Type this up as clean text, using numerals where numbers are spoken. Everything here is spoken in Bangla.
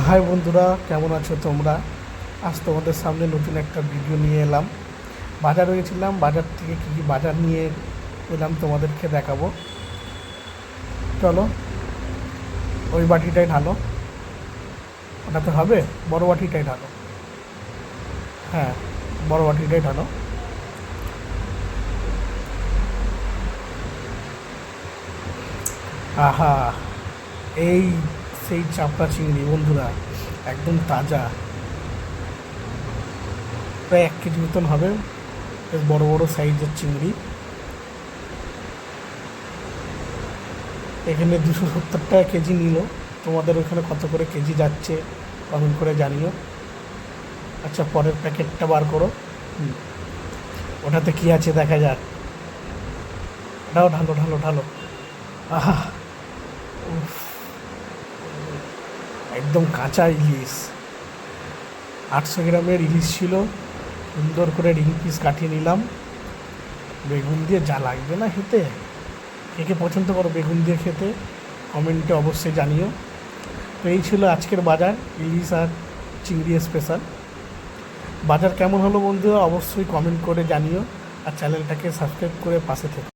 হাই বন্ধুরা, কেমন আছো তোমরা? আজ তোমাদের সামনে নতুন একটা ভিডিও নিয়ে এলাম। বাজারে গেছিলাম, বাজার থেকে কী কী বাজার নিয়ে এলাম তোমাদেরকে দেখাবো। চলো, ওই বাটিটাই ঢালো। ওটাতে হবে? বড় বাটিটাই ঢালো। হ্যাঁ, বড় বাটিটাই ঢালো। আহা, এই সেই চাপড়া চিংড়ি বন্ধুরা, একদম তাজা। প্রায় 1 কেজি মতন হবে। বেশ বড় বড় সাইজের চিংড়ি। এখানে 270 টাকা কেজি নিল। তোমাদের ওখানে কত করে কেজি যাচ্ছে কমেন্ট করে জানিও। আচ্ছা, পরের প্যাকেটটা বার করো। ওটাতে কি আছে দেখা যাক। ওটাও ঢালো ঢালো ঢালো। আহা, উফ, একদম কাঁচা ইলিশ। 800 গ্রামের ইলিশ ছিল। সুন্দর করে রিং পিস কাটিয়ে নিলাম। বেগুন দিয়ে যা লাগবে না খেতে। কে কে পছন্দ করো বেগুন দিয়ে খেতে, কমেন্টে অবশ্যই জানিও। তো এই ছিল আজকের বাজার, ইলিশ আর চিংড়ি স্পেশাল। বাজার কেমন হলো বন্ধুরা অবশ্যই কমেন্ট করে জানিও, আর চ্যানেলটাকে সাবস্ক্রাইব করে পাশে থেকো।